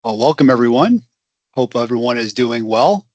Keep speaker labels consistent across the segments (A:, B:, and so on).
A: Well, welcome everyone. Hope everyone is doing well.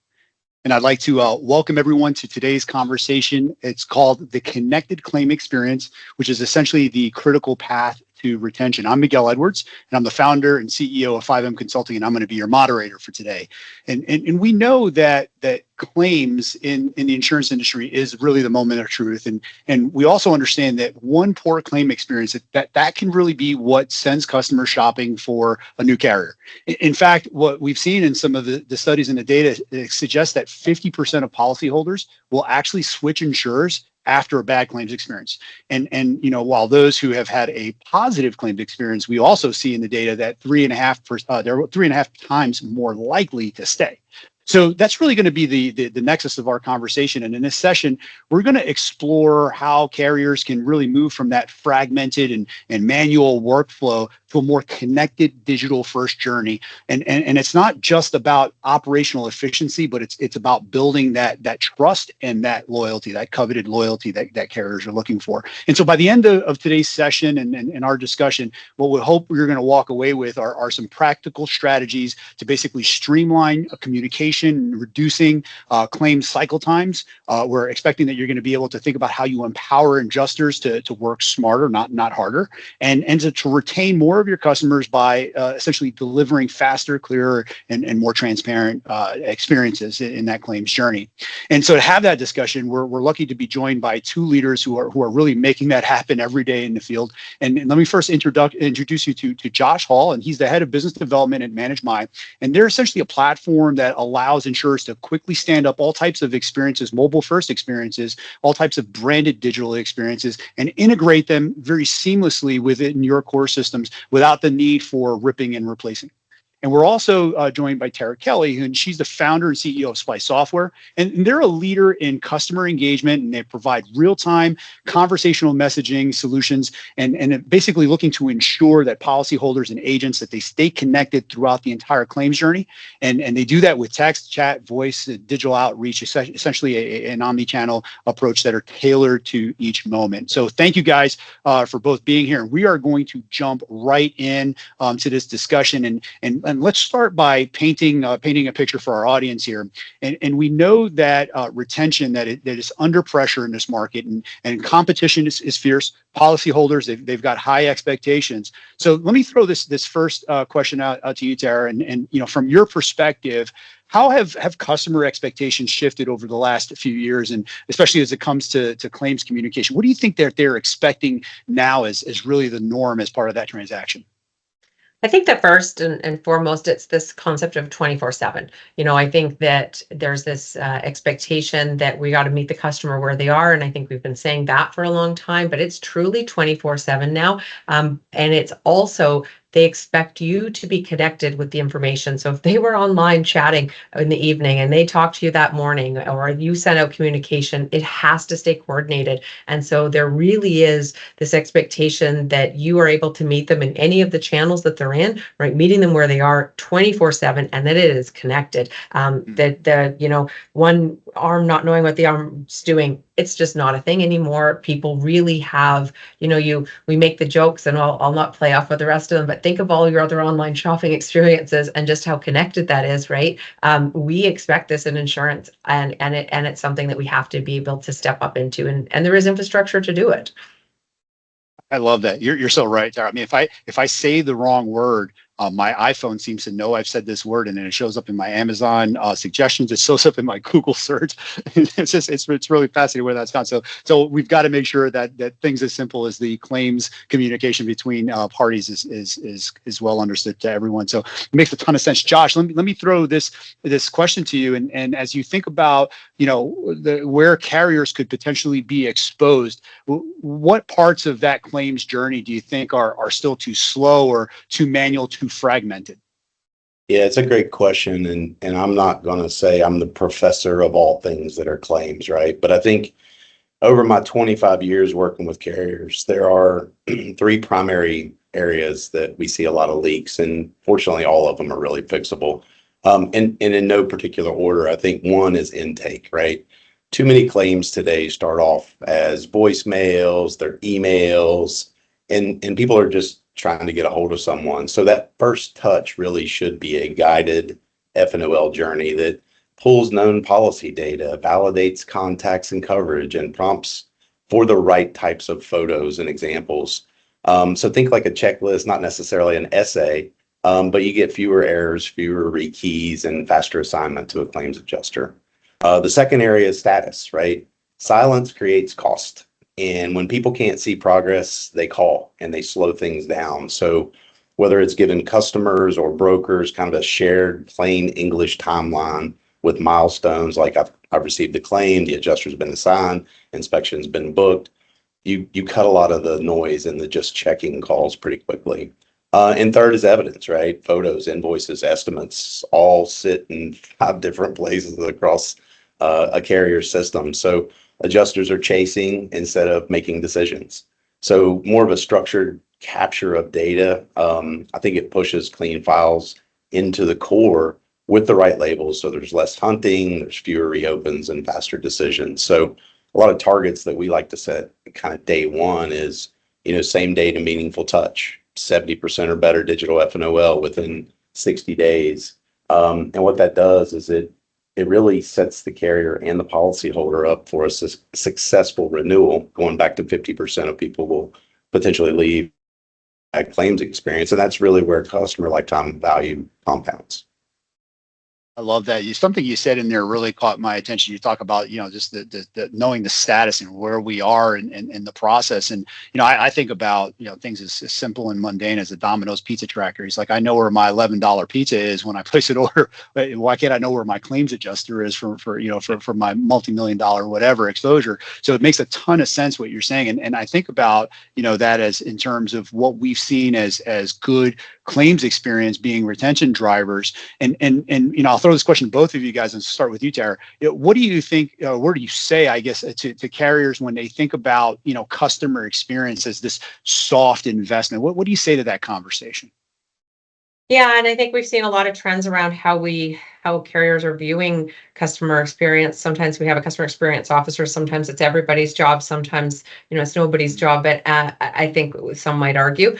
A: And I'd like to welcome everyone to today's conversation. It's called the Connected Claim Experience, which is essentially the critical path to retention. I'm Miguel Edwards, and I'm the founder and CEO of FiveM Consulting, and I'm going to be your moderator for today. And we know that claims in the insurance industry is really the moment of truth. And we also understand that one poor claim experience, that can really be what sends customers shopping for a new carrier. In fact, what we've seen in some of the studies and the data suggests that 50% of policyholders will actually switch insurers after a bad claims experience. And while those who have had a positive claims experience, we also see in the data that they're 3.5 times more likely to stay. So that's really going to be the nexus of our conversation. And in this session, we're going to explore how carriers can really move from that fragmented and manual workflow to a more connected digital first journey. And it's not just about operational efficiency, but it's about building that trust and that loyalty, that coveted loyalty that carriers are looking for. And so by the end of today's session and our discussion, what we hope you're going to walk away with are some practical strategies to basically streamline communication, reducing claims cycle times. We're expecting that you're going to be able to think about how you empower adjusters to work smarter, not harder, and to retain more of your customers by essentially delivering faster, clearer, and more transparent experiences in that claims journey. And so to have that discussion, we're lucky to be joined by two leaders who are really making that happen every day in the field. And let me first introduce you to Josh Hall, and he's the head of business development at ManageMy. And they're essentially a platform that allows insurers to quickly stand up all types of experiences, mobile first experiences, all types of branded digital experiences, and integrate them very seamlessly within your core systems without the need for ripping and replacing. And we're also joined by Tara Kelly, and she's the founder and CEO of SPLICE Software. And they're a leader in customer engagement, and they provide real-time conversational messaging solutions and basically looking to ensure that policyholders and agents, that they stay connected throughout the entire claims journey. And they do that with text, chat, voice, digital outreach, essentially an omni-channel approach that are tailored to each moment. So thank you guys for both being here. We are going to jump right in to this discussion. And let's start by painting a picture for our audience here. And we know that retention, that is under pressure in this market, and competition is fierce. Policyholders, they've got high expectations. So let me throw this first question out to you, Tara. And from your perspective, how have customer expectations shifted over the last few years, and especially as it comes to claims communication? What do you think that they're expecting now as really the norm as part of that transaction?
B: I think that first and foremost, it's this concept of 24/7. I think that there's this expectation that we got to meet the customer where they are. And I think we've been saying that for a long time, but it's truly 24/7 now. And it's also, they expect you to be connected with the information. So if they were online chatting in the evening and they talked to you that morning, or you sent out communication, it has to stay coordinated. And so there really is this expectation that you are able to meet them in any of the channels that they're in, right? Meeting them where they are 24/7, and that it is connected. One arm not knowing what the arm's doing, it's just not a thing anymore. People really have, we make the jokes, and I'll not play off with the rest of them, but think of all your other online shopping experiences and just how connected that is, right? We expect this in insurance, and it's something that we have to be able to step up into, and there is infrastructure to do it.
A: I love that. You're so right, Tara. I mean, if I say the wrong word, my iPhone seems to know I've said this word, and then it shows up in my Amazon suggestions. It shows up in my Google search. It's really fascinating where that's gone. So we've got to make sure that things as simple as the claims communication between parties is well understood to everyone. So it makes a ton of sense. Josh, let me throw this question to you, and as you think about where carriers could potentially be exposed, what parts of that claims journey do you think are still too slow or too manual, too fragmented?
C: Yeah, it's a great question. And I'm not going to say I'm the professor of all things that are claims, right? But I think over my 25 years working with carriers, there are three primary areas that we see a lot of leaks. And fortunately, all of them are really fixable. And in no particular order, I think one is intake, right? Too many claims today start off as voicemails, they're emails, and people are just trying to get a hold of someone. So that first touch really should be a guided FNOL journey that pulls known policy data, validates contacts and coverage, and prompts for the right types of photos and examples. So think like a checklist, not necessarily an essay, but you get fewer errors, fewer rekeys, and faster assignment to a claims adjuster. The second area is status, right? Silence creates cost. And when people can't see progress, they call and they slow things down. So whether it's giving customers or brokers kind of a shared plain English timeline with milestones, like I've received the claim, the adjuster's been assigned, inspection's been booked, you cut a lot of the noise and the just checking calls pretty quickly. And third is evidence, right? Photos, invoices, estimates all sit in 5 different places across a carrier system. So adjusters are chasing instead of making decisions. So more of a structured capture of data. I think it pushes clean files into the core with the right labels. So there's less hunting, there's fewer reopens and faster decisions. So a lot of targets that we like to set kind of day one is, same day to meaningful touch, 70% or better digital FNOL within 60 days. And what that does is it really sets the carrier and the policyholder up for a successful renewal. Going back to 50% of people will potentially leave at claims experience. And that's really where customer lifetime value compounds.
A: I love that. Something you said in there really caught my attention. You talk about, just the knowing the status and where we are in the process. And, I think about, things as simple and mundane as a Domino's pizza tracker. He's like, I know where my $11 pizza is when I place an order. Why can't I know where my claims adjuster is for my multi-million-dollar whatever exposure? So it makes a ton of sense what you're saying. And I think about, that as in terms of what we've seen as good claims experience being retention drivers. And I'll throw this question to both of you guys and start with you, Tara. What do you think, where do you say, I guess, to carriers when they think about, customer experience as this soft investment? What do you say to that conversation?
B: Yeah, and I think we've seen a lot of trends around how carriers are viewing customer experience. Sometimes we have a customer experience officer. Sometimes it's everybody's job. Sometimes, it's nobody's job. But I think some might argue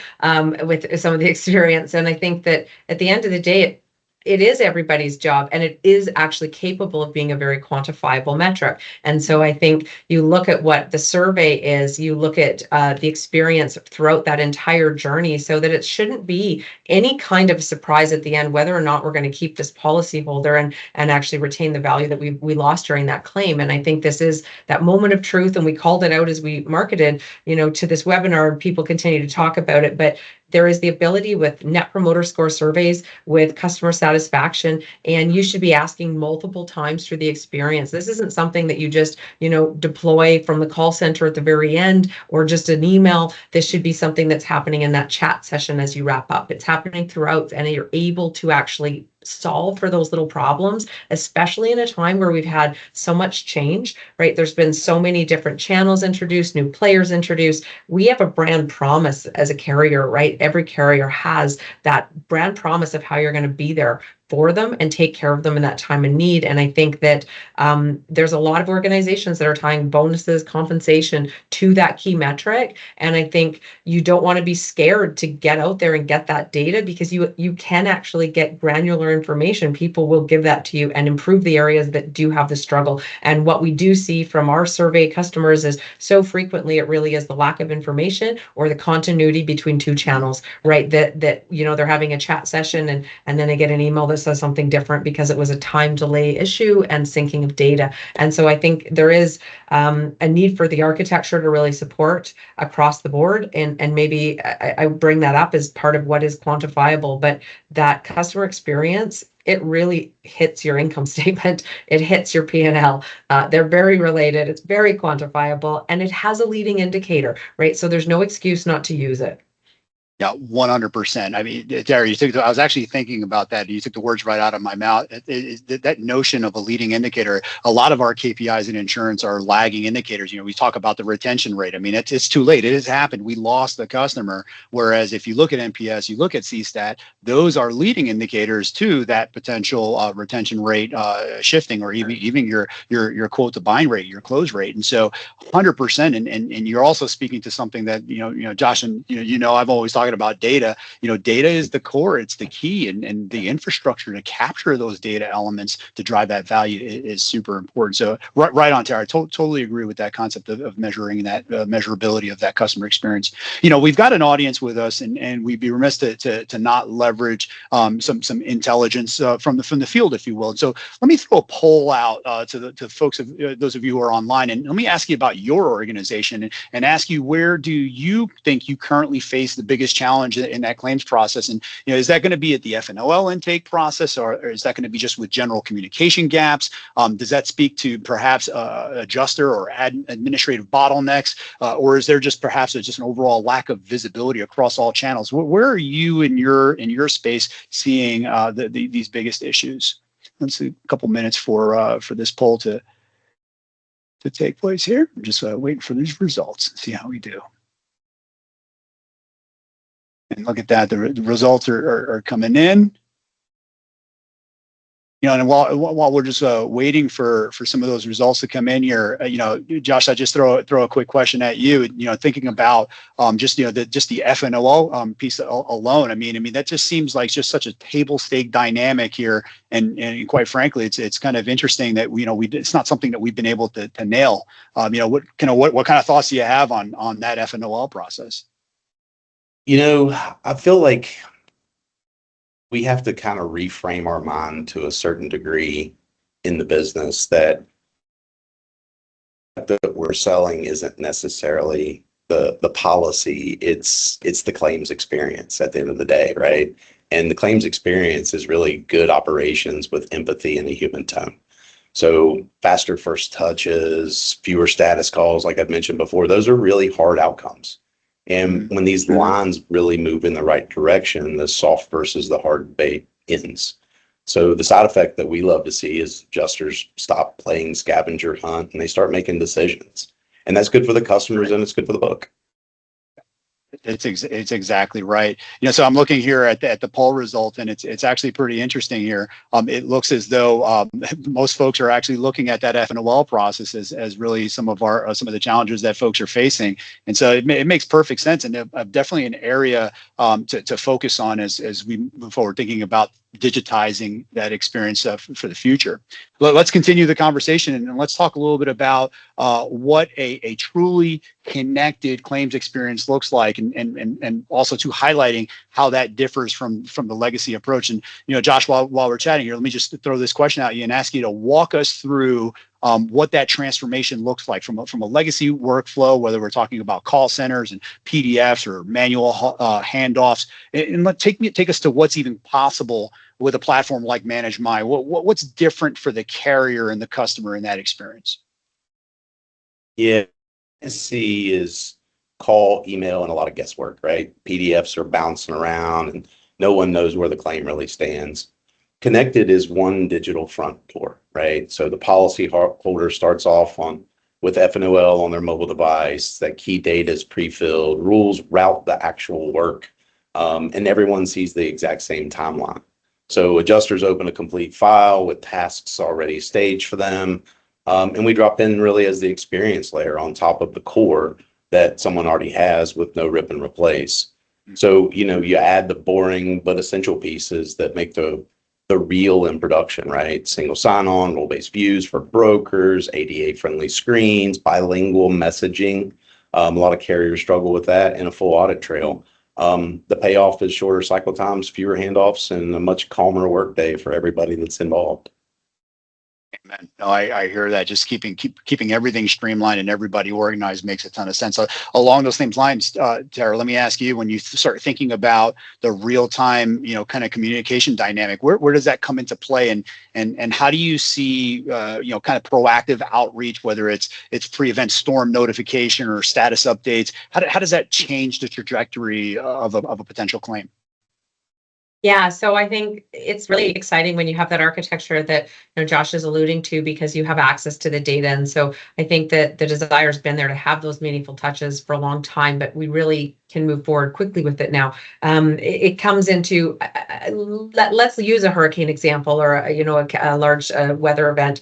B: with some of the experience. And I think that at the end of the day, it is everybody's job, and it is actually capable of being a very quantifiable metric. And so I think you look at what the survey is, you look at the experience throughout that entire journey, so that it shouldn't be any kind of surprise at the end whether or not we're going to keep this policyholder and actually retain the value that we lost during that claim. And I think this is that moment of truth, and we called it out as we marketed, to this webinar, and people continue to talk about it. But there is the ability with Net Promoter Score surveys, with customer satisfaction, and you should be asking multiple times through the experience. This isn't something that you just, deploy from the call center at the very end or just an email. This should be something that's happening in that chat session as you wrap up. It's happening throughout, and you're able to actually solve for those little problems, especially in a time where we've had so much change, right? There's been so many different channels introduced, new players introduced. We have a brand promise as a carrier, right? Every carrier has that brand promise of how you're going to be there for them and take care of them in that time of need. And I think that there's a lot of organizations that are tying bonuses, compensation to that key metric. And I think you don't want to be scared to get out there and get that data, because you can actually get granular information. People will give that to you and improve the areas that do have the struggle. And what we do see from our survey customers is so frequently it really is the lack of information or the continuity between two channels, right? That they're having a chat session and then they get an email that says something different because it was a time delay issue and syncing of data. And so I think there is a need for the architecture to really support across the board. And maybe I bring that up as part of what is quantifiable, but that customer experience, it really hits your income statement. It hits your P&L. They're very related. It's very quantifiable, and it has a leading indicator, right? So there's no excuse not to use it.
A: Yeah, 100%. I mean, Terry, I was actually thinking about that. You took the words right out of my mouth. That notion of a leading indicator, a lot of our KPIs in insurance are lagging indicators. We talk about the retention rate. I mean, it's too late. It has happened. We lost the customer. Whereas if you look at NPS, you look at CSAT, those are leading indicators to that potential retention rate shifting, or even your quote to bind rate, your close rate. And so 100%. And you're also speaking to something that, Josh, and I've always talked talking about data, data is the core, it's the key, and the infrastructure to capture those data elements to drive that value is super important. So right on, Tara. I totally agree with that concept of measuring that measurability of that customer experience. We've got an audience with us, and we'd be remiss to not leverage some intelligence from the field, if you will. And so let me throw a poll out to folks, those of you who are online, and let me ask you about your organization and ask you, where do you think you currently face the biggest challenge in that claims process? And is that going to be at the FNOL intake process, or is that going to be just with general communication gaps? Does that speak to perhaps adjuster or administrative bottlenecks, or is there just perhaps just an overall lack of visibility across all channels? Where are you in your space seeing these biggest issues? Let's see, a couple minutes for this poll to take place here. I'm just waiting for these results and see how we do. And look at that, the results are coming in. And while we're just waiting for some of those results to come in here, Josh, I just throw a quick question at you. Thinking about just the FNOL piece alone. I mean that just seems like just such a table stake dynamic here, and quite frankly, it's kind of interesting that it's not something that we've been able to nail. What kind of thoughts do you have on that FNOL process?
C: I feel like we have to kind of reframe our mind to a certain degree in the business that we're selling isn't necessarily the policy, it's the claims experience at the end of the day, right? And the claims experience is really good operations with empathy and a human tone. So faster first touches, fewer status calls, like I've mentioned before, those are really hard outcomes. And when these lines really move in the right direction, the soft versus the hard debate ends. So the side effect that we love to see is adjusters stop playing scavenger hunt and they start making decisions. And that's good for the customers and it's good for the book.
A: It's exactly right. So I'm looking here at the poll result, and it's actually pretty interesting here. It looks as though most folks are actually looking at that FNOL process as really some of the challenges that folks are facing, and so it makes perfect sense, and definitely an area to focus on as we move forward, thinking about digitizing that experience for the future. Let's continue the conversation, and let's talk a little bit about what a truly connected claims experience looks like, and also to highlighting how that differs from the legacy approach. And Josh, while we're chatting here, let me just throw this question at you and ask you to walk us through what that transformation looks like from a legacy workflow, whether we're talking about call centers and PDFs or manual handoffs, and take us to what's even possible with a platform like ManageMy. What's different for the carrier and the customer in that experience?
C: Yeah, SC is call, email, and a lot of guesswork, right? PDFs are bouncing around and no one knows where the claim really stands. Connected is one digital front door, right? So the policy holder starts off with FNOL on their mobile device, that key data is pre-filled, rules route the actual work, and everyone sees the exact same timeline. So adjusters open a complete file with tasks already staged for them, and we drop in really as the experience layer on top of the core that someone already has with no rip and replace. So, you add the boring but essential pieces that make the real in production, right? Single sign-on, role-based views for brokers, ADA-friendly screens, bilingual messaging. A lot of carriers struggle with that, and a full audit trail. The payoff is shorter cycle times, fewer handoffs, and a much calmer workday for everybody that's involved.
A: Amen. No, I hear that. Just keeping everything streamlined and everybody organized makes a ton of sense. So along those same lines, Tara, let me ask you, when you start thinking about the real-time, kind of communication dynamic, where does that come into play, and how do you see, kind of proactive outreach, whether it's pre-event storm notification or status updates? How does that change the trajectory of a potential claim?
B: Yeah, so I think it's really exciting when you have that architecture that Josh is alluding to, because you have access to the data. And so I think that the desire has been there to have those meaningful touches for a long time, but we really can move forward quickly with it now. It comes into, let's use a hurricane example, or a large weather event.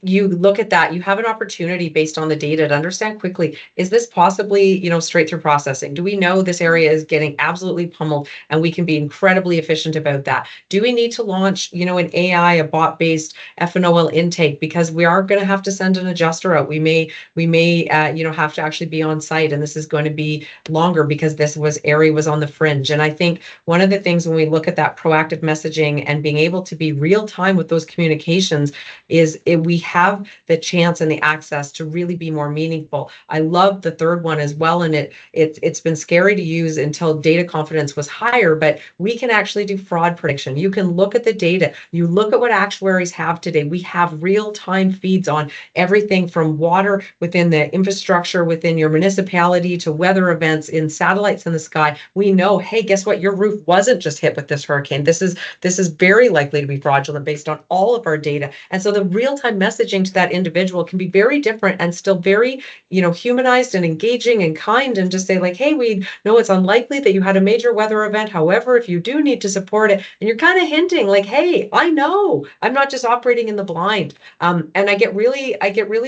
B: You look at that, you have an opportunity based on the data to understand quickly, is this possibly, straight through processing? Do we know this area is getting absolutely pummeled, and we can be incredibly efficient about that? Do we need to launch, an AI, a bot-based FNOL intake, because we are going to have to send an adjuster out? We may have to actually be on site, and this is going to be longer because this area was on the fringe. And I think one of the things when we look at that proactive messaging and being able to be real time with those communications is we have the chance and the access to really be more meaningful. I love the third one as well, and it's been scary to use until data confidence was higher, but we can actually do fraud prediction. You can look at the data, you look at what actuaries have today. We have real-time feeds on everything from water within the infrastructure within your municipality to weather events in satellites in the sky. We know, hey, guess what? Your roof wasn't just hit with this hurricane. This is very likely to be fraudulent based on all of our data. And so the real-time messaging to that individual can be very different and still very, humanized and engaging and kind, and just say like, hey, we know it's unlikely that you had a major weather event. However, if you do need to support it, and you're kind of hinting like, hey, I know I'm not just operating in the blind. And I get really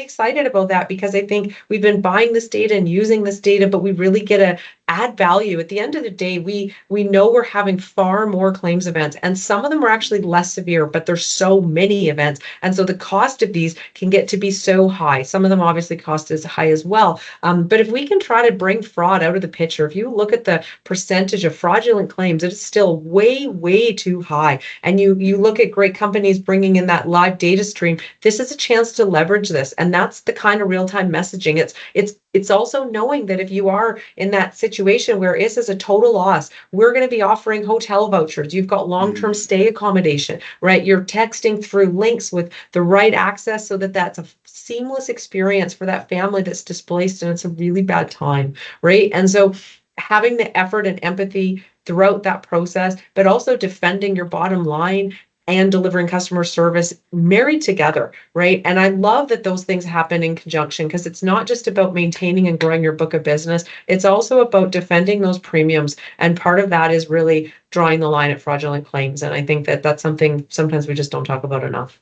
B: excited about that, because I think we've been buying this data and using this data, but we really get to add value. At the end of the day, we know we're having far more claims events, and some of them are actually less severe, but there's so many events. And so the cost of these can get to be so high. Some of them obviously cost as high as well. But if we can try to bring fraud out of the picture, if you look at the percentage of fraudulent claims, it is still way, way too high. And you look at great companies bringing in that live data stream, this is a chance to leverage this. And that's the kind of real-time messaging. It's also knowing that if you are in that situation where this is a total loss, we're going to be offering hotel vouchers. You've got long-term stay accommodation, right? You're texting through links with the right access so that that's a seamless experience for that family that's displaced and it's a really bad time, right? And so having the effort and empathy throughout that process, but also defending your bottom line and delivering customer service married together, right? And I love that those things happen in conjunction, because it's not just about maintaining and growing your book of business. It's also about defending those premiums. And part of that is really drawing the line at fraudulent claims. And I think that that's something sometimes we just don't talk about enough.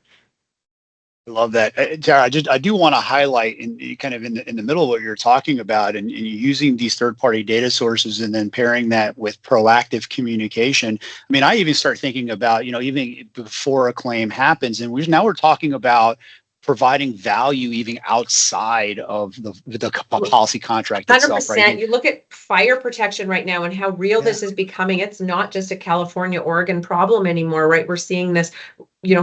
A: I love that. Tara, I do want to highlight in kind of in the middle of what you're talking about, and using these third-party data sources and then pairing that with proactive communication. I mean, I even start thinking about, even before a claim happens, and we're talking about providing value even outside of the policy contract itself.
B: 100%.
A: Right?
B: You look at fire protection right now and how real this is becoming. It's not just a California, Oregon problem anymore, right? We're seeing this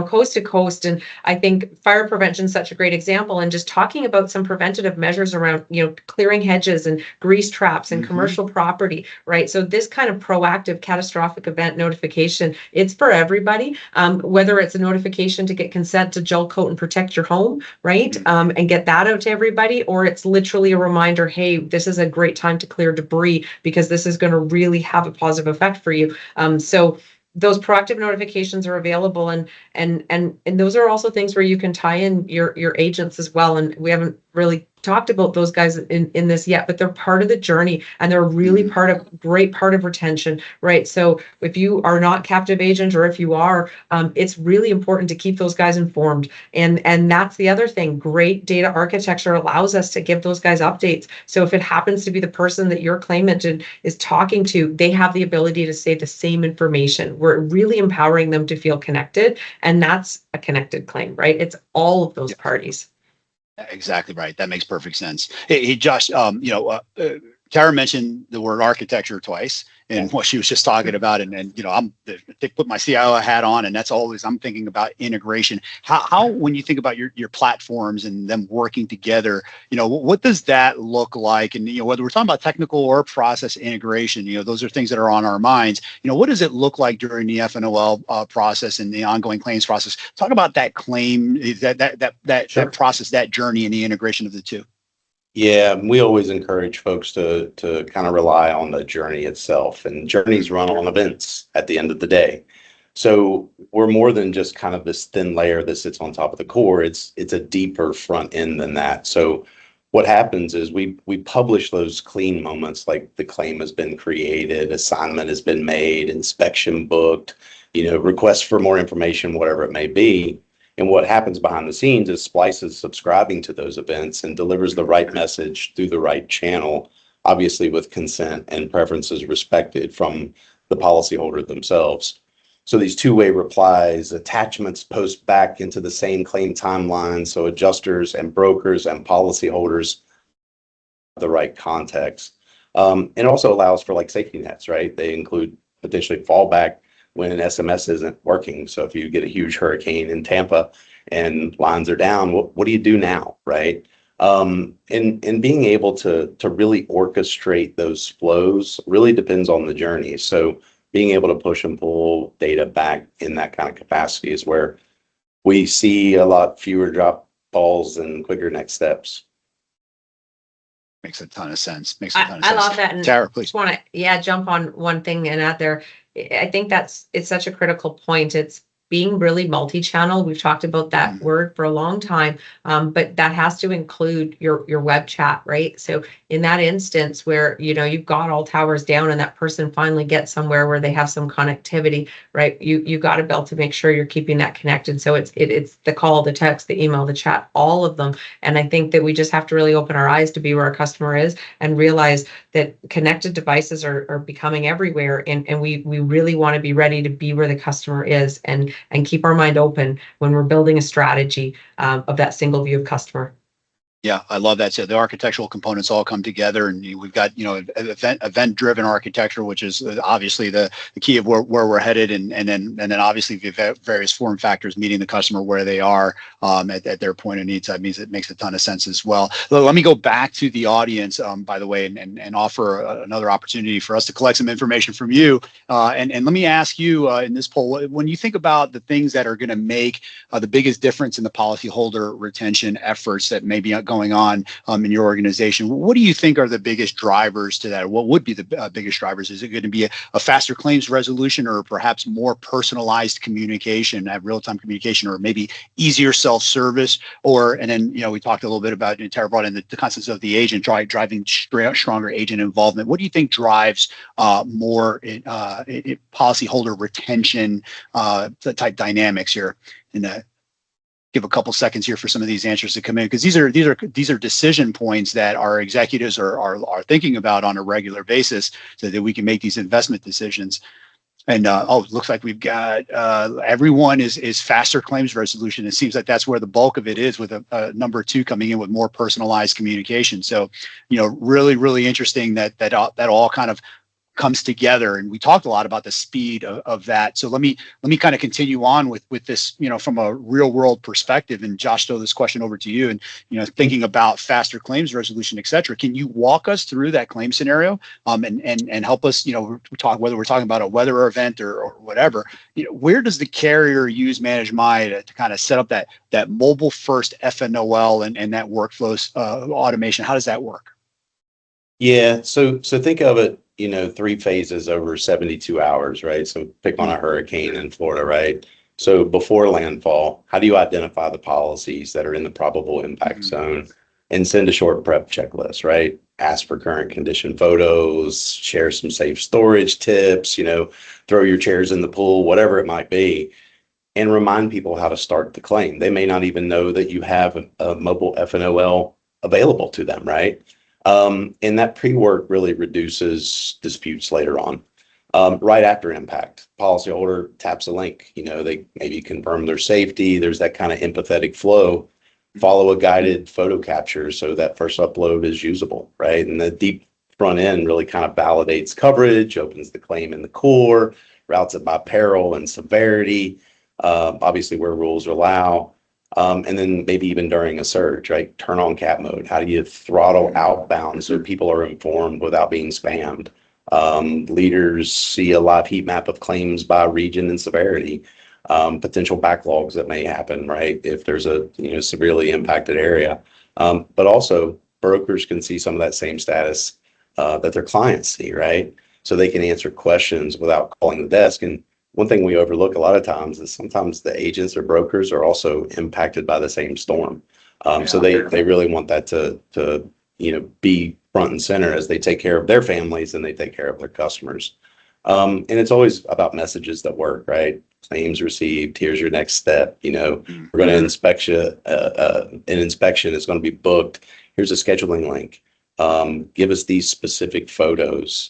B: coast to coast. And I think fire prevention is such a great example. And just talking about some preventative measures around, clearing hedges and grease traps and commercial property, right? So this kind of proactive catastrophic event notification, it's for everybody, whether it's a notification to get consent to gel coat and protect your home, right? And get that out to everybody, or it's literally a reminder, hey, this is a great time to clear debris because this is going to really have a positive effect for you. So those proactive notifications are available, and those are also things where you can tie in your agents as well. And we haven't really talked about those guys in this yet, but they're part of the journey, and they're really great part of retention, right? So if you are not captive agent, or if you are, it's really important to keep those guys informed. And that's the other thing. Great data architecture allows us to give those guys updates. So if it happens to be the person that your claimant is talking to, they have the ability to say the same information. We're really empowering them to feel connected, and that's a connected claim, right? It's all of those parties.
A: Exactly right. That makes perfect sense. Hey, Josh, Tara mentioned the word architecture twice in what she was just talking about. And they put my CIO hat on, and that's always, I'm thinking about integration. How when you think about your platforms and them working together, what does that look like? And, whether we're talking about technical or process integration, those are things that are on our minds. What does it look like during the FNOL process and the ongoing claims process? Talk about that claim, that process, that journey, and the integration of the two.
C: Yeah, we always encourage folks to kind of rely on the journey itself, and journeys run on events at the end of the day. So we're more than just kind of this thin layer that sits on top of the core. It's a deeper front end than that. So what happens is we publish those clean moments, like the claim has been created, assignment has been made, inspection booked, request for more information, whatever it may be. And what happens behind the scenes is Splice is subscribing to those events and delivers the right message through the right channel, obviously with consent and preferences respected from the policyholder themselves. So these two-way replies, attachments post back into the same claim timeline, so adjusters and brokers and policyholders have the right context. It also allows for like safety nets, right? They include potentially fallback when an SMS isn't working. So if you get a huge hurricane in Tampa and lines are down, what do you do now, right? And being able to really orchestrate those flows really depends on the journey. So being able to push and pull data back in that kind of capacity is where we see a lot fewer drop balls and quicker next steps.
A: Makes a ton of sense.
B: I love that. And
A: Tara, please.
B: just want to, jump on one thing and out there. I think it's such a critical point. It's being really multi-channel. We've talked about that word for a long time, but that has to include your web chat, right? So in that instance where, you've got all towers down and that person finally gets somewhere where they have some connectivity, right? You got to be able to make sure you're keeping that connected. So it's the call, the text, the email, the chat, all of them. And I think that we just have to really open our eyes to be where our customer is and realize that connected devices are becoming everywhere. And we really want to be ready to be where the customer is and keep our mind open when we're building a strategy of that single view of customer.
A: Yeah, I love that. So the architectural components all come together, and we've got event-driven architecture, which is obviously the key of where we're headed, and then obviously the various form factors meeting the customer where they are at their point of need. So that means it makes a ton of sense as well. Let me go back to the audience, by the way, and offer another opportunity for us to collect some information from you. And let me ask you in this poll, when you think about the things that are going to make the biggest difference in the policyholder retention efforts that may be going on in your organization, what do you think are the biggest drivers to that? What would be the biggest drivers? Is it going to be a faster claims resolution, or perhaps more personalized communication, real-time communication, or maybe easier self-service? And then we talked a little bit about, Tara brought in the concepts of the agent, driving stronger agent involvement. What do you think drives more policyholder retention type dynamics here? And give a couple seconds here for some of these answers to come in, because these are decision points that our executives are thinking about on a regular basis, so that we can make these investment decisions. And it looks like we've got everyone is faster claims resolution. It seems like that's where the bulk of it is, with a number 2 coming in with more personalized communication. So really, really interesting that all kind of comes together. And we talked a lot about the speed of that. So let me kind of continue on with this, from a real world perspective. And Josh, throw this question over to you. And thinking about faster claims resolution, et cetera. Can you walk us through that claim scenario and help us? Whether we're talking about a weather event or whatever. Where does the carrier use ManageMy to kind of set up that mobile first FNOL and that workflows automation? How does that work?
C: Yeah, so think of it, 3 phases over 72 hours, right? So pick on a hurricane in Florida, right? So before landfall, how do you identify the policies that are in the probable impact zone and send a short prep checklist, right? Ask for current condition photos, share some safe storage tips, throw your chairs in the pool, whatever it might be, and remind people how to start the claim. They may not even know that you have a mobile FNOL available to them, right? And that pre-work really reduces disputes later on. Right after impact, policyholder taps a link, they maybe confirm their safety. There's that kind of empathetic flow. Follow a guided photo capture so that first upload is usable, right? And the deep front end really kind of validates coverage, opens the claim in the core, routes it by peril and severity, obviously where rules allow. And then maybe even during a surge, right? Turn on cat mode. How do you throttle outbound so people are informed without being spammed? Leaders see a live heat map of claims by region and severity, potential backlogs that may happen, right? If there's a severely impacted area. But also brokers can see some of that same status that their clients see, right? So they can answer questions without calling the desk. And one thing we overlook a lot of times is sometimes the agents or brokers are also impacted by the same storm. So they really want that to be front and center as they take care of their families and they take care of their customers. And it's always about messages that work, right? Claims received. Here's your next step. We're going to inspect you. An inspection is going to be booked. Here's a scheduling link. Give us these specific photos.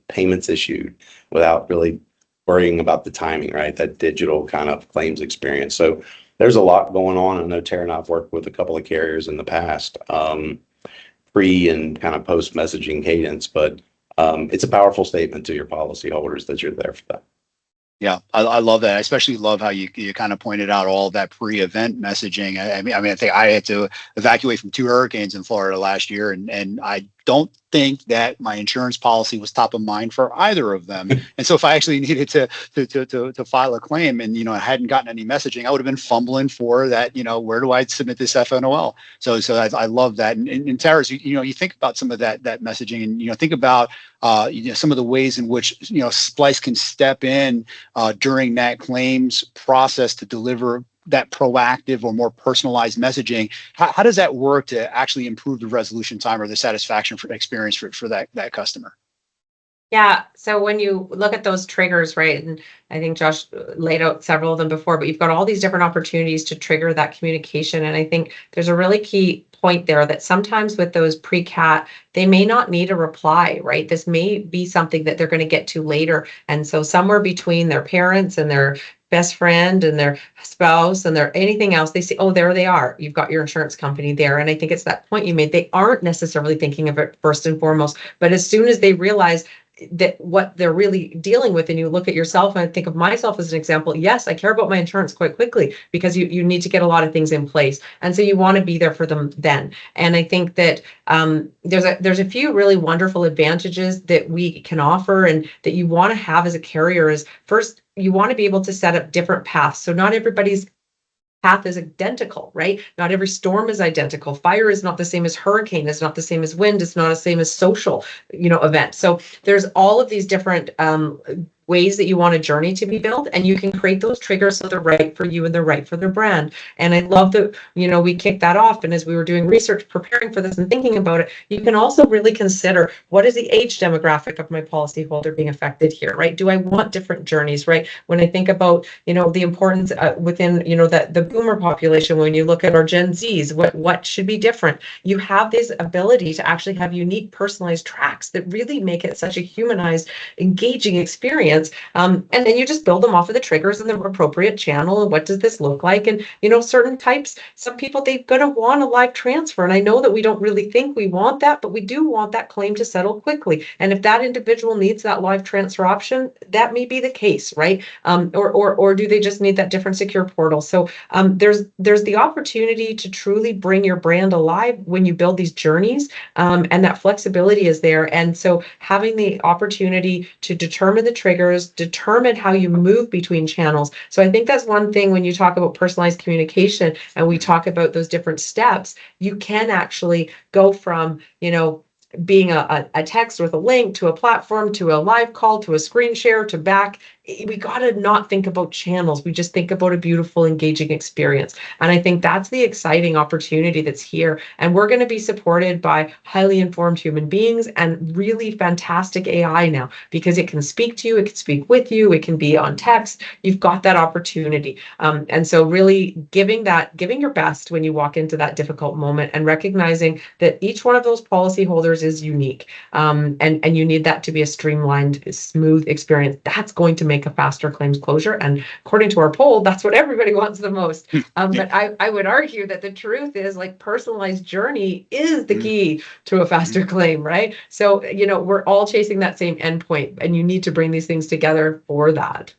C: Payments issued, without really worrying about the timing, right? That digital kind of claims experience. So there's a lot going on. I know Tara and I've worked with a couple of carriers in the past, pre and kind of post messaging cadence, but it's a powerful statement to your policyholders that you're there for them.
A: Yeah, I love that. I especially love how you kind of pointed out all that pre-event messaging. I mean, I think I had to evacuate from 2 hurricanes in Florida last year, and I don't think that my insurance policy was top of mind for either of them. And so if I actually needed to file a claim and, I hadn't gotten any messaging, I would have been fumbling for that, where do I submit this FNOL? So I love that. And Tara's, you think about some of that messaging and, think about, some of the ways in which, SPLICE can step in during that claims process to deliver that proactive or more personalized messaging. How does that work to actually improve the resolution time or the satisfaction experience for that customer?
B: Yeah. So when you look at those triggers, right, and I think Josh laid out several of them before, but you've got all these different opportunities to trigger that communication. And I think there's a really key point there that sometimes with those pre-CAT, they may not need a reply, right? This may be something that they're going to get to later. And so somewhere between their parents and their best friend and their spouse and their anything else, they say, oh, there they are. You've got your insurance company there. And I think it's that point you made. They aren't necessarily thinking of it first and foremost, but as soon as they realize that what they're really dealing with, and you look at yourself, and I think of myself as an example, yes, I care about my insurance quite quickly because you need to get a lot of things in place. And so you want to be there for them then. And I think that there's a few really wonderful advantages that we can offer and that you want to have as a carrier is first, you want to be able to set up different paths. So not everybody's path is identical, right? Not every storm is identical. Fire is not the same as hurricane. It's not the same as wind. It's not the same as social, event. So there's all of these different ways that you want a journey to be built, and you can create those triggers so they're right for you and they're right for their brand. And I love that, we kicked that off. And as we were doing research, preparing for this and thinking about it, you can also really consider what is the age demographic of my policyholder being affected here, right? Do I want different journeys, right? When I think about, the importance within, the boomer population, when you look at our Gen Zs, what should be different? You have this ability to actually have unique personalized tracks that really make it such a humanized, engaging experience. And then you just build them off of the triggers and the appropriate channel. And what does this look like? And, certain types, some people, they're going to want a live transfer. And I know that we don't really think we want that, but we do want that claim to settle quickly. And if that individual needs that live transfer option, that may be the case, right? Or do they just need that different secure portal? So there's the opportunity to truly bring your brand alive when you build these journeys, and that flexibility is there. And so having the opportunity to determine the triggers, determine how you move between channels. So I think that's one thing when you talk about personalized communication and we talk about those different steps, you can actually go from, being a text with a link to a platform, to a live call, to a screen share, to back. We got to not think about channels. We just think about a beautiful, engaging experience. And I think that's the exciting opportunity that's here. And we're going to be supported by highly informed human beings and really fantastic AI now, because it can speak to you, it can speak with you, it can be on text. You've got that opportunity. And so really giving your best when you walk into that difficult moment and recognizing that each one of those policyholders is unique. And you need that to be a streamlined, smooth experience. That's going to make a faster claims closure. And according to our poll, that's what everybody wants the most. But I would argue that the truth is, like, personalized journey is the key to a faster claim, right? So, we're all chasing that same endpoint, and you need to bring these things together for that.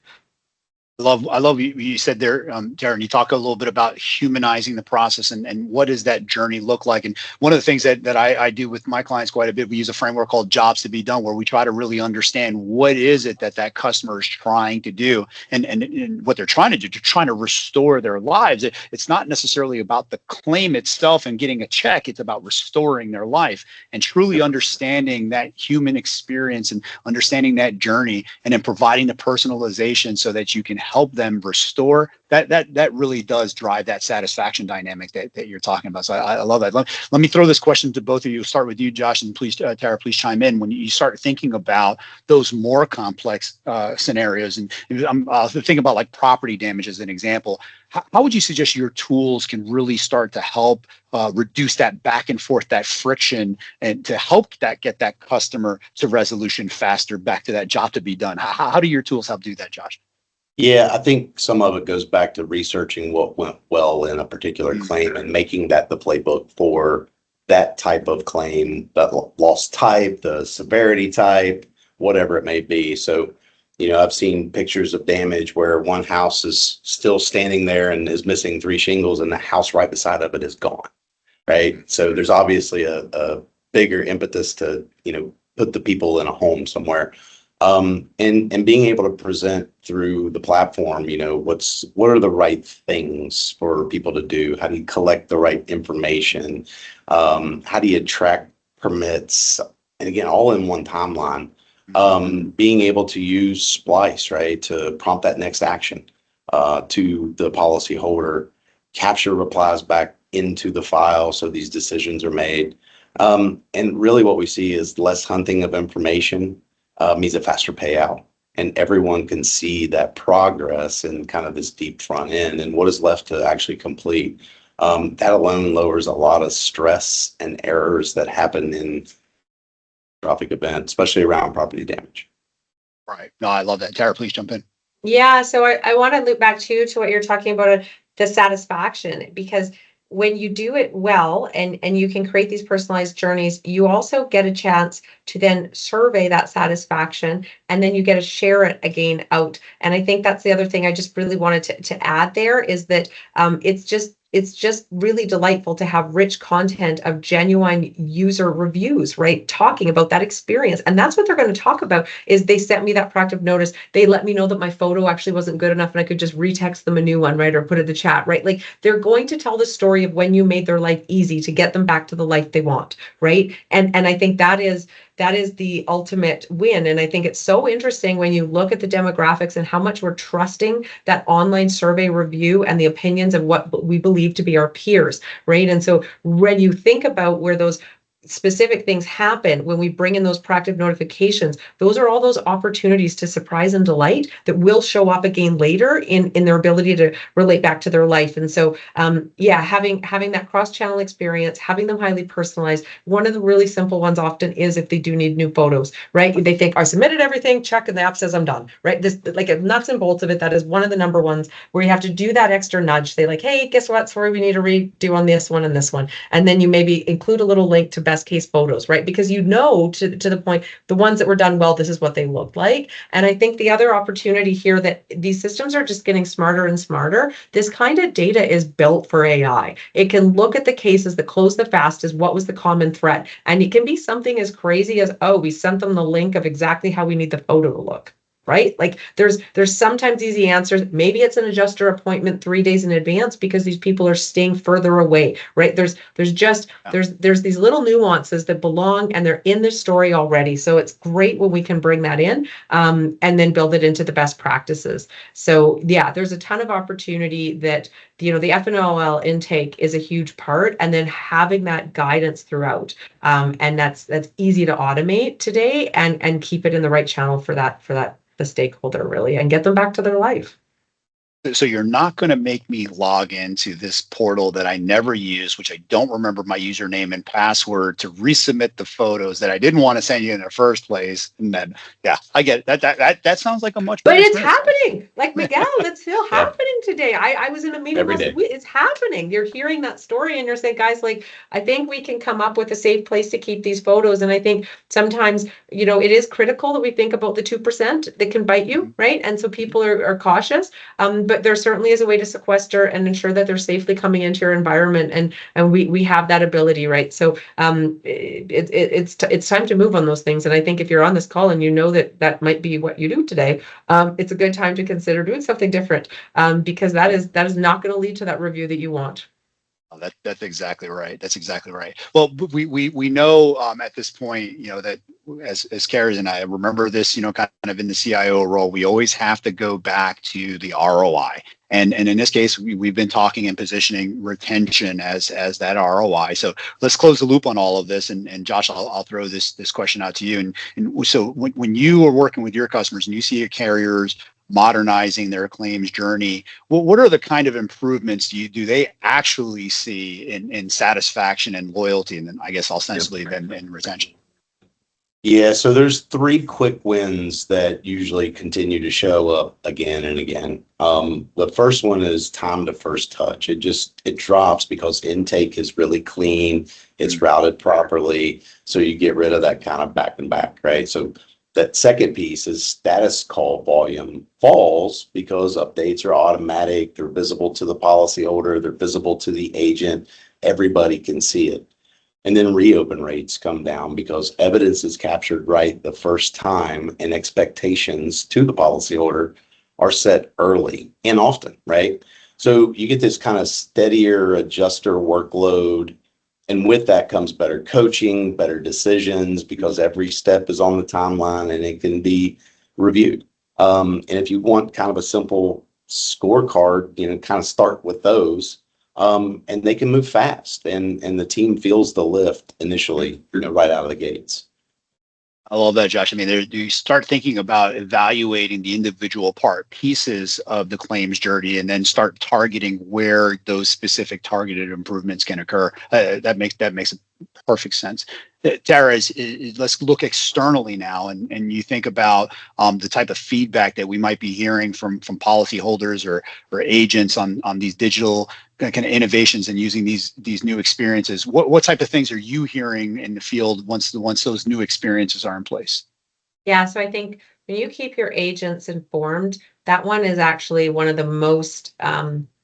A: I love you said there, Darren, you talk a little bit about humanizing the process and what does that journey look like? And one of the things that I do with my clients quite a bit, we use a framework called jobs to be done, where we try to really understand what is it that customer is trying to do and what they're trying to do. They're trying to restore their lives. It's not necessarily about the claim itself and getting a check. It's about restoring their life and truly understanding that human experience and understanding that journey, and then providing the personalization so that you can help them restore, that really does drive that satisfaction dynamic that you're talking about. So I love that. Let me throw this question to both of you. Start with you, Josh, and please, Tara, please chime in when you start thinking about those more complex scenarios. And I'm thinking about like property damage as an example. How would you suggest your tools can really start to help reduce that back and forth, that friction, and to help get that customer to resolution faster, back to that job to be done? How do your tools help do that, Josh?
C: Yeah, I think some of it goes back to researching what went well in a particular claim and making that the playbook for that type of claim, that loss type, the severity type, whatever it may be. So, I've seen pictures of damage where one house is still standing there and is missing 3 shingles and the house right beside of it is gone, right? So there's obviously a bigger impetus to, put the people in a home somewhere. And being able to present through the platform, what are the right things for people to do? How do you collect the right information? How do you track permits? And again, all in one timeline. Being able to use SPLICE, right, to prompt that next action to the policyholder, capture replies back into the file so these decisions are made. And really what we see is less hunting of information means a faster payout, and everyone can see that progress in kind of this deep front end and what is left to actually complete. That alone lowers a lot of stress and errors that happen in catastrophic event, especially around property damage.
A: Right. No, I love that. Tara, please jump in.
B: Yeah, so I want to loop back to what you're talking about, the satisfaction, because when you do it well and you can create these personalized journeys, you also get a chance to then survey that satisfaction, and then you get to share it again out. And I think that's the other thing I just really wanted to add there, is that it's just really delightful to have rich content of genuine user reviews, right? Talking about that experience. And that's what they're going to talk about, is they sent me that proactive notice. They let me know that my photo actually wasn't good enough and I could just retext them a new one, right? Or put it in the chat, right? Like, they're going to tell the story of when you made their life easy to get them back to the life they want, right? And I think that is the ultimate win. And I think it's so interesting when you look at the demographics and how much we're trusting that online survey review and the opinions of what we believe to be our peers, right? And so when you think about where those specific things happen, when we bring in those proactive notifications, those are all those opportunities to surprise and delight that will show up again later in their ability to relate back to their life. And so having that cross-channel experience, having them highly personalized. One of the really simple ones often is if they do need new photos, right? They think, I submitted everything, check, and the app says I'm done, right? This, like, nuts and bolts of it, that is one of the number ones where you have to do that extra nudge. Say like, hey, guess what? Sorry, we need to redo on this one and this one. And then you maybe include a little link to best case photos, right? Because to the point, the ones that were done well, this is what they looked like. And I think the other opportunity here, that these systems are just getting smarter and smarter. This kind of data is built for AI. It can look at the cases that close the fastest, what was the common threat. And it can be something as crazy as, oh, we sent them the link of exactly how we need the photo to look. Right? Like, there's sometimes easy answers. Maybe it's an adjuster appointment 3 days in advance because these people are staying further away, right? There's these little nuances that belong, and they're in this story already. So it's great when we can bring that in and then build it into the best practices. So yeah, there's a ton of opportunity that, the FNOL intake is a huge part, and then having that guidance throughout. And that's easy to automate today and keep it in the right channel for the stakeholder, really, and get them back to their life.
A: So you're not going to make me log into this portal that I never use, which I don't remember my username and password, to resubmit the photos that I didn't want to send you in the first place. And then, yeah, I get it. That sounds like a much better
B: But it's
A: experience.
B: happening. Like, Miguel, it's still happening today. I was in a meeting last week. It's happening. You're hearing that story and you're saying, guys, like, I think we can come up with a safe place to keep these photos. And I think sometimes, it is critical that we think about the 2% that can bite you, right? And so people are cautious. But there certainly is a way to sequester and ensure that they're safely coming into your environment, and we have that ability, right? So it's time to move on those things. And I think if you're on this call and you know that might be what you do today, it's a good time to consider doing something different, because that is not going to lead to that review that you want.
A: Oh, that's exactly right. That's exactly right. Well, we know at this point, that as carriers, and I remember this, kind of in the CIO role, we always have to go back to the ROI. And in this case, we've been talking and positioning retention as that ROI. So let's close the loop on all of this. And Josh, I'll throw this question out to you. And so when you are working with your customers and you see your carriers modernizing their claims journey, what are the kind of improvements do they actually see in satisfaction and loyalty? And then I guess ostensibly then in retention.
C: Yeah, so there's 3 quick wins that usually continue to show up again and again. The first one is time to first touch. It drops because intake is really clean. It's routed properly. So you get rid of that kind of back and back, right? So that second piece is status call volume falls because updates are automatic. They're visible to the policyholder. They're visible to the agent. Everybody can see it. And then reopen rates come down because evidence is captured right the first time and expectations to the policyholder are set early and often, right? So you get this kind of steadier adjuster workload. And with that comes better coaching, better decisions, because every step is on the timeline and it can be reviewed. And if you want kind of a simple scorecard, kind of start with those. And they can move fast, and the team feels the lift initially, right out of the gates.
A: I love that, Josh. I mean, you start thinking about evaluating the individual pieces of the claims journey, and then start targeting where those specific targeted improvements can occur. That makes perfect sense. Tara, let's look externally now, and you think about the type of feedback that we might be hearing from policyholders or agents on these digital kind of innovations and using these new experiences. What type of things are you hearing in the field once those new experiences are in place?
B: Yeah, so I think when you keep your agents informed, that one is actually one of the most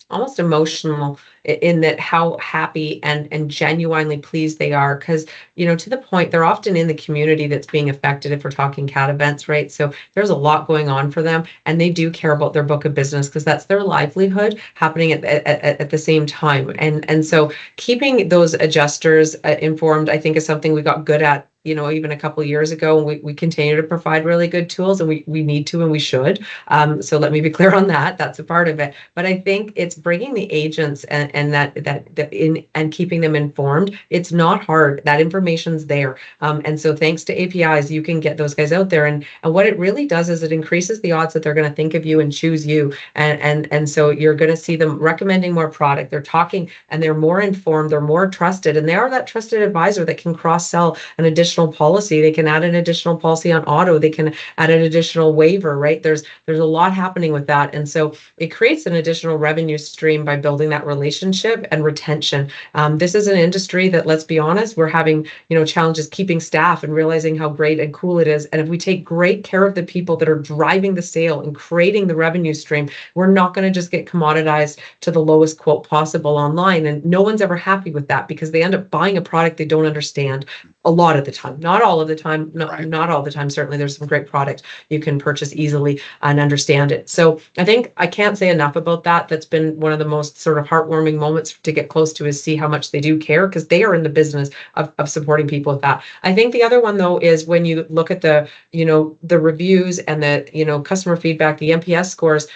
B: almost emotional in that how happy and genuinely pleased they are, because to the point they're often in the community that's being affected if we're talking cat events, right? So there's a lot going on for them, and they do care about their book of business because that's their livelihood happening at the same time. And so keeping those adjusters informed, I think, is something we got good at even a couple of years ago, and we continue to provide really good tools, and we need to and we should. So let me be clear on that. That's a part of it. But I think it's bringing the agents and that in and keeping them informed. It's not hard. That information's there. And so thanks to APIs, you can get those guys out there. And what it really does is it increases the odds that they're going to think of you and choose you. And so you're going to see them recommending more product. They're talking and they're more informed. They're more trusted. And they are that trusted advisor that can cross-sell an additional policy. They can add an additional policy on auto. They can add an additional waiver, right? There's a lot happening with that. And so it creates an additional revenue stream by building that relationship and retention. This is an industry that, let's be honest, we're having, challenges keeping staff and realizing how great and cool it is. And if we take great care of the people that are driving the sale and creating the revenue stream, we're not going to just get commoditized to the lowest quote possible online. And no one's ever happy with that because they end up buying a product they don't understand a lot of the time. Not all of the time, not all the time. Certainly there's some great product you can purchase easily and understand it. So I think I can't say enough about that. That's been one of the most sort of heartwarming moments to get close to, is see how much they do care, because they are in the business of supporting people with that. I think the other one though is when you look at the, the reviews and the, customer feedback, the NPS scores,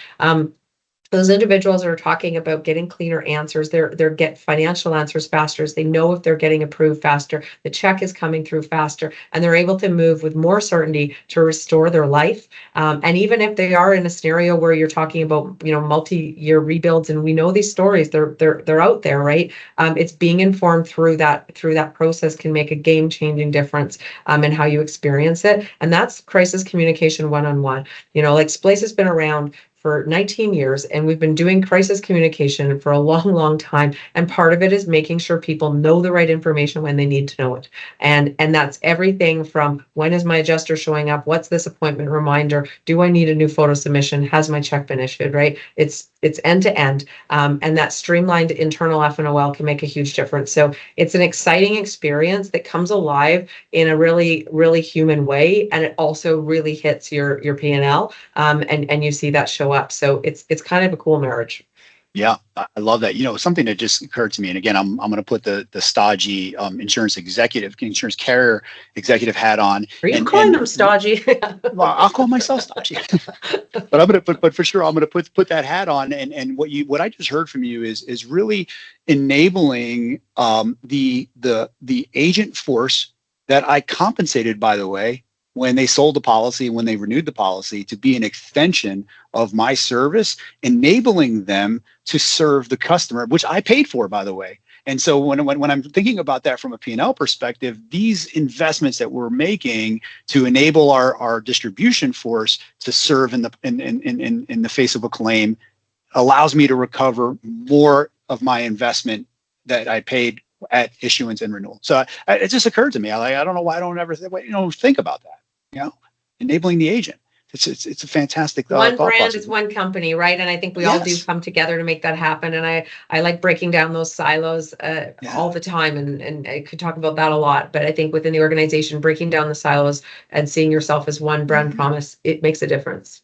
B: those individuals are talking about getting cleaner answers. They're get financial answers faster. They know if they're getting approved faster, the check is coming through faster, and they're able to move with more certainty to restore their life. And even if they are in a scenario where you're talking about, multi-year rebuilds, and we know these stories, they're out there, right? It's being informed through that process can make a game-changing difference in how you experience it. And that's crisis communication one-on-one. Like SPLICE has been around for 19 years, and we've been doing crisis communication for a long, long time. And part of it is making sure people know the right information when they need to know it. And that's everything from, when is my adjuster showing up? What's this appointment reminder? Do I need a new photo submission? Has my check been issued, right? It's end to end. And that streamlined internal FNOL can make a huge difference. So it's an exciting experience that comes alive in a really, really human way. And it also really hits your P&L. And you see that show up. So it's kind of a cool marriage.
A: Yeah, I love that. Something that just occurred to me, and again, I'm going to put the stodgy insurance carrier executive hat on.
B: Are you
A: and
B: calling
A: and
B: them stodgy?
A: well, I'll call myself stodgy, but I'm going to but for sure I'm going to put that hat on. And what I just heard from you is really enabling the agent force that I compensated, by the way, when they sold the policy, when they renewed the policy, to be an extension of my service, enabling them to serve the customer, which I paid for, by the way. And so when I'm thinking about that from a P&L perspective, these investments that we're making to enable our distribution force to serve in the face of a claim allows me to recover more of my investment that I paid at issuance and renewal. So it just occurred to me. I don't know why I don't ever think about that. Enabling the agent. It's a fantastic
B: One
A: thought
B: brand
A: process.
B: is one company, right? And I think we all do
A: Yes.
B: come together to make that happen. And I like breaking down those silos all the time. And I could talk about that a lot. But I think within the organization, breaking down the silos and seeing yourself as one brand promise, it makes a difference.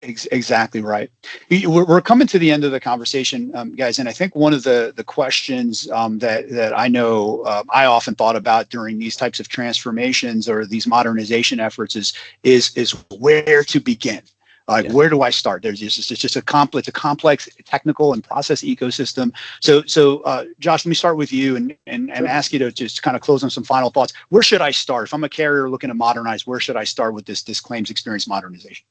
A: Exactly right. We're coming to the end of the conversation, guys, and I think one of the questions that I know I often thought about during these types of transformations or these modernization efforts is where to begin. Where do I start? It's just a complex technical and process ecosystem. So Josh, let me start with you and ask you to just kind of close on some final thoughts. Where should I start? If I'm a carrier looking to modernize, where should I start with this claims experience modernization?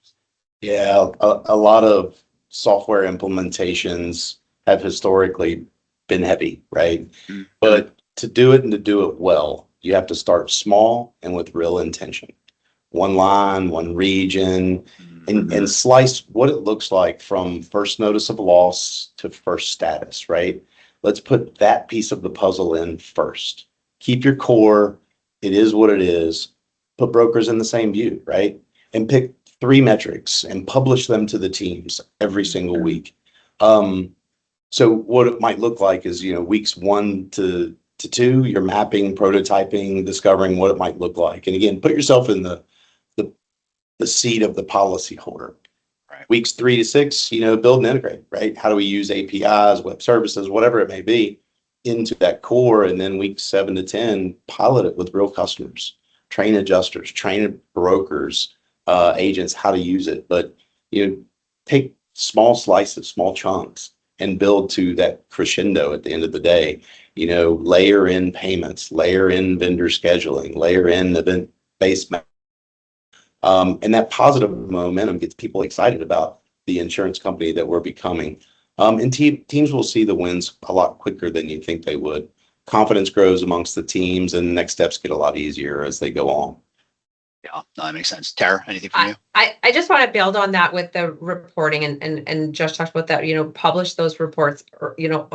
C: Yeah, a lot of software implementations have historically been heavy, right?
A: Mm-hmm.
C: But to do it and to do it well, you have to start small and with real intention. One line, one region, and slice what it looks like from first notice of loss to first status, right? Let's put that piece of the puzzle in first. Keep your core. It is what it is. Put brokers in the same view, right? And pick 3 metrics and publish them to the teams every single week. So what it might look like is, weeks 1 to 2, you're mapping, prototyping, discovering what it might look like. And again, put yourself in the seat of the policyholder. Right. Weeks 3 to 6, build and integrate, right? How do we use APIs, web services, whatever it may be, into that core? And then weeks 7 to 10, pilot it with real customers, train adjusters, train brokers, agents how to use it. But take small slices, small chunks, and build to that crescendo at the end of the day. Layer in payments, layer in vendor scheduling, layer in event-based and that positive momentum gets people excited about the insurance company that we're becoming. And teams will see the wins a lot quicker than you think they would. Confidence grows amongst the teams, and next steps get a lot easier as they go on.
A: Yeah, no, that makes sense. Tara, anything from you?
B: I just want to build on that with the reporting and Josh talked about that, publish those reports,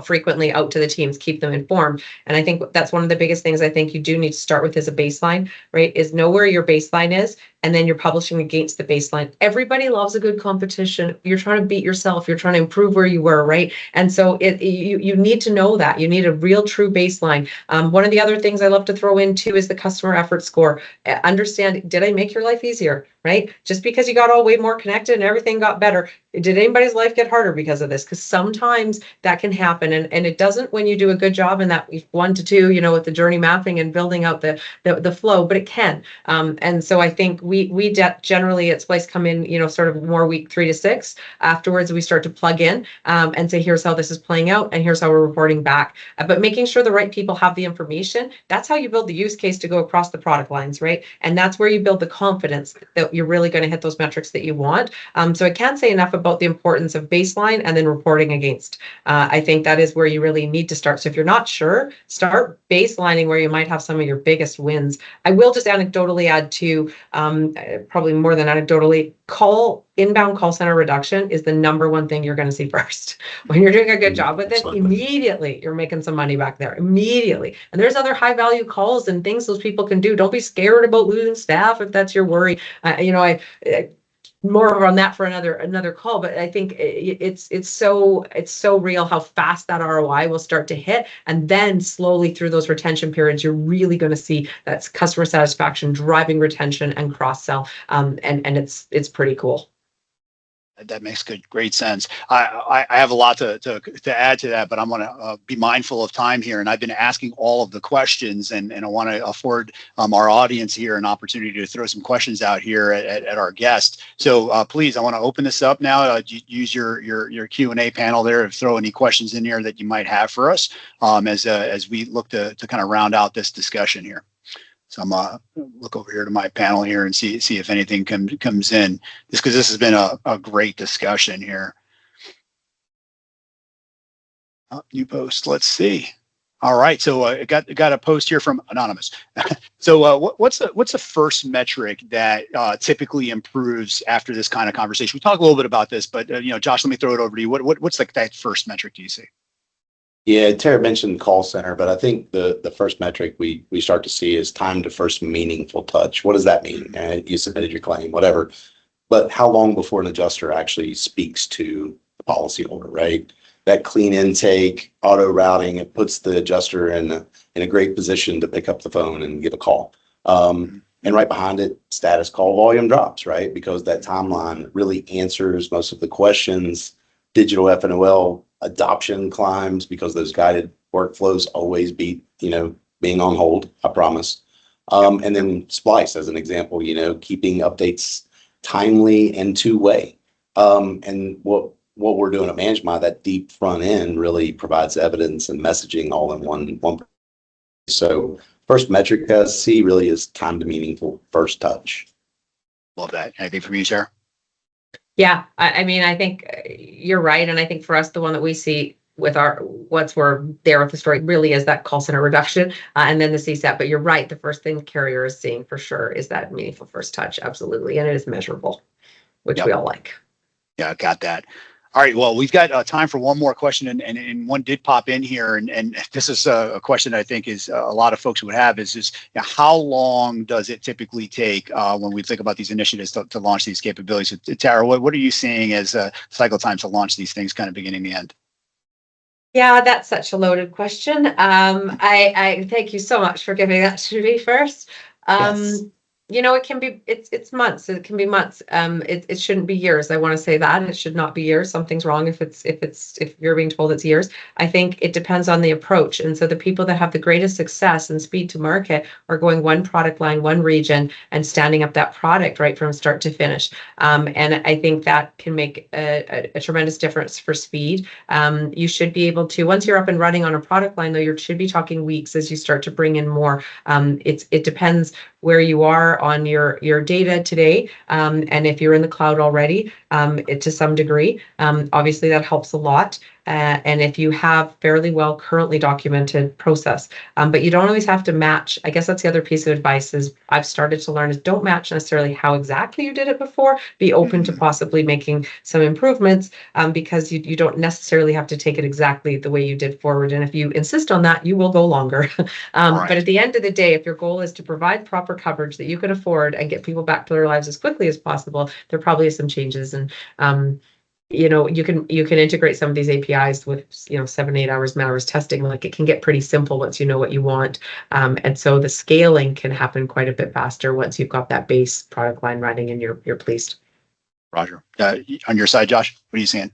B: frequently out to the teams, keep them informed. And I think that's one of the biggest things I think you do need to start with as a baseline, right? Is know where your baseline is, and then you're publishing against the baseline. Everybody loves a good competition. You're trying to beat yourself. You're trying to improve where you were, right? And so you need to know that. You need a real true baseline. One of the other things I love to throw in too is the customer effort score. Understand, did I make your life easier, right? Just because you got all way more connected and everything got better, did anybody's life get harder because of this? Because sometimes that can happen, and it doesn't when you do a good job in that 1 to 2, with the journey mapping and building out the flow, but it can. And so I think we generally at SPLICE come in, sort of more week 3 to 6. Afterwards, we start to plug in and say, here's how this is playing out, and here's how we're reporting back. But making sure the right people have the information, that's how you build the use case to go across the product lines, right? And that's where you build the confidence that you're really going to hit those metrics that you want. So I can't say enough about the importance of baseline and then reporting against. I think that is where you really need to start. So if you're not sure, start baselining where you might have some of your biggest wins. I will just anecdotally add to, probably more than anecdotally, inbound call center reduction is the #1 thing you're going to see first. When you're doing a good job with it, immediately you're making some money back there, immediately. And there's other high value calls and things those people can do. Don't be scared about losing staff if that's your worry. More on that for another call, but I think it's so real how fast that ROI will start to hit, and then slowly through those retention periods, you're really going to see that's customer satisfaction driving retention and cross sell, and it's pretty cool.
A: That makes great sense. I have a lot to add to that, but I'm going to be mindful of time here. And I've been asking all of the questions, and I want to afford our audience here an opportunity to throw some questions out here at our guest. So please, I want to open this up now. Use your Q&A panel there to throw any questions in here that you might have for us as we look to kind of round out this discussion here. So I'm look over here to my panel here and see if anything comes in, just because this has been a great discussion here. New post. Let's see. All right. So I got a post here from Anonymous. So what's the first metric that typically improves after this kind of conversation? We talked a little bit about this, but Josh, let me throw it over to you. What's like that first metric do you see?
C: Yeah, Tara mentioned call center, but I think the first metric we start to see is time to first meaningful touch. What does that mean? You submitted your claim, whatever, but how long before an adjuster actually speaks to the policyholder, right? That clean intake, auto routing, it puts the adjuster in a great position to pick up the phone and give a call. And right behind it, status call volume drops, right? Because that timeline really answers most of the questions. Digital FNOL adoption climbs because those guided workflows always beat, being on hold, I promise. And then SPLICE as an example, keeping updates timely and two-way. And what we're doing at ManageMy, that deep front end really provides evidence and messaging all in one. So first metric I see really is time to meaningful first touch.
A: Love that. Anything from you, Sarah?
B: Yeah, I mean, I think you're right. And I think for us, the one that we see with once we're there with the story really is that call center reduction and then the CSAT. But you're right. The first thing the carrier is seeing for sure is that meaningful first touch. Absolutely. And it is measurable, which we all like. Yeah,
A: got that. All right. Well, we've got time for one more question, and one did pop in here, and this is a question I think is a lot of folks would have is how long does it typically take when we think about these initiatives to launch these capabilities? Tara, what are you seeing as cycle time to launch these things, kind of beginning to end?
B: Yeah, that's such a loaded question. I thank you so much for giving that to me first.
A: Yes.
B: It can be, it's months. It can be months. It shouldn't be years. I want to say that it should not be years. Something's wrong if you're being told it's years. I think it depends on the approach. And so the people that have the greatest success and speed to market are going one product line, one region, and standing up that product right from start to finish. And I think that can make a tremendous difference for speed. You should be able to, once you're up and running on a product line, though, you should be talking weeks as you start to bring in more. It depends where you are on your data today. And if you're in the cloud already, to some degree, obviously that helps a lot. And if you have fairly well currently documented process, but you don't always have to match. I guess that's the other piece of advice is I've started to learn is don't match necessarily how exactly you did it before. Be open to possibly making some improvements because you don't necessarily have to take it exactly the way you did forward. And if you insist on that, you will go longer. Right. But at the end of the day, if your goal is to provide proper coverage that you can afford and get people back to their lives as quickly as possible, there probably is some changes. And you can integrate some of these APIs with 7-8 hours testing. Like it can get pretty simple once you know what you want, and so the scaling can happen quite a bit faster once you've got that base product line running and you're pleased.
A: Roger. On your side, Josh, what are you saying?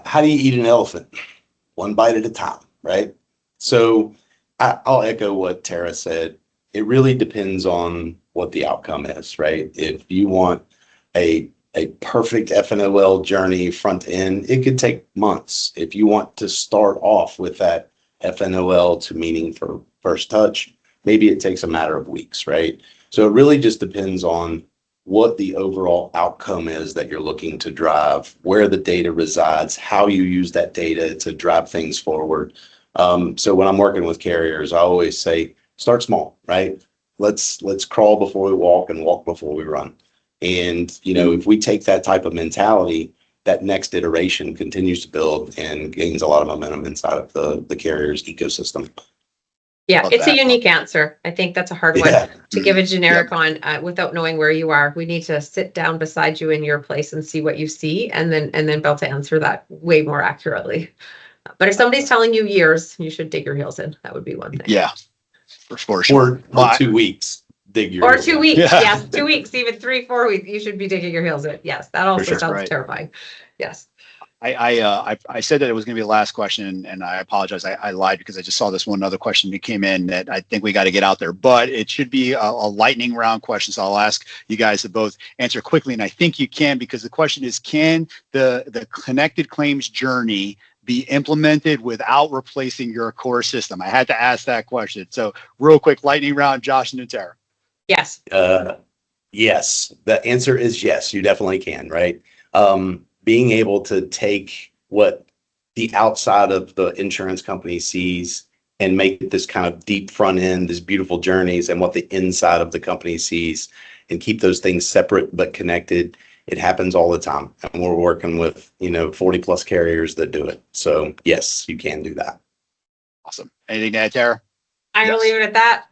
C: How do you eat an elephant? One bite at a time, right? So I'll echo what Tara said. It really depends on what the outcome is, right? If you want a perfect FNOL journey front end, it could take months. If you want to start off with that FNOL to meaning for first touch, maybe it takes a matter of weeks, right? So it really just depends on what the overall outcome is that you're looking to drive, where the data resides, how you use that data to drive things forward. So when I'm working with carriers, I always say, start small, right? Let's crawl before we walk and walk before we run. And, if we take that type of mentality, that next iteration continues to build and gains a lot of momentum inside of the carrier's ecosystem.
B: Yeah, it's a unique answer. I think that's a hard one to give a generic on without knowing where you are. We need to sit down beside you in your place and see what you see and then be able to answer that way more accurately. But if somebody's telling you years, you should dig your heels in. That would be one thing.
A: Yeah, for sure.
C: Or 2 weeks. dig your
B: Or
C: heels
B: 2
C: in.
B: weeks,
A: Yeah.
B: yes, 2 weeks, even 3, 4 weeks, you should be digging your heels in. Yes, that also
C: sure.
B: sounds
A: Right.
B: terrifying. Yes.
A: I said that it was going to be the last question, and I apologize. I lied because I just saw this one other question that came in that I think we got to get out there. But it should be a lightning round question, so I'll ask you guys to both answer quickly, and I think you can, because the question is: can the connected claims journey be implemented without replacing your core system? I had to ask that question. So real quick, lightning round, Josh and Tara.
B: Yes.
C: Yes, the answer is yes, you definitely can, right? Being able to take what the outside of the insurance company sees and make it this kind of deep front end, these beautiful journeys, and what the inside of the company sees, and keep those things separate but connected. It happens all the time. And we're working with, 40 plus carriers that do it. So yes, you can do that.
A: Awesome. Anything to add, Tara?
B: I'm gonna
A: Yes.
B: leave it at that.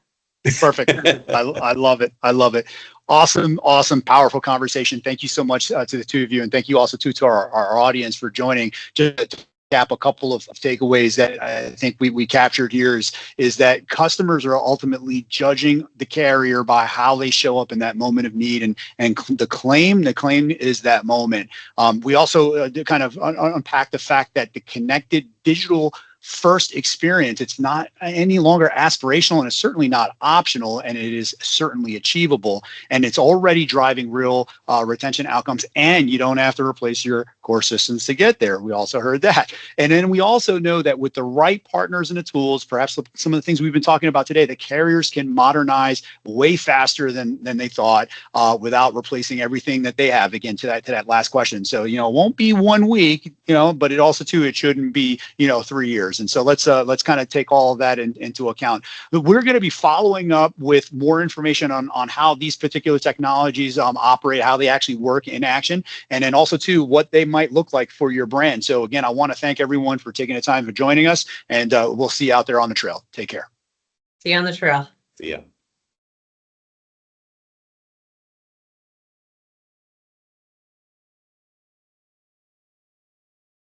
A: Perfect. I love it. I love it. Awesome, powerful conversation. Thank you so much to the two of you. And thank you also to our audience for joining. Just to cap a couple of takeaways that I think we captured here is that customers are ultimately judging the carrier by how they show up in that moment of need. And the claim is that moment. We also kind of unpack the fact that the connected digital first experience, it's not any longer aspirational, and it's certainly not optional, and it is certainly achievable, and it's already driving real retention outcomes, and you don't have to replace your core systems to get there. We also heard that. And then we also know that with the right partners and the tools, perhaps some of the things we've been talking about today, the carriers can modernize way faster than they thought without replacing everything that they have. Again, to that last question. So, it won't be 1 week, but it also too, it shouldn't be, 3 years. And so let's kind of take all of that into account. We're going to be following up with more information on how these particular technologies operate, how they actually work in action, and then also too what they might look like for your brand. So again, I want to thank everyone for taking the time for joining us, and we'll see you out there on the trail. Take care.
B: See you on the trail.
C: See ya.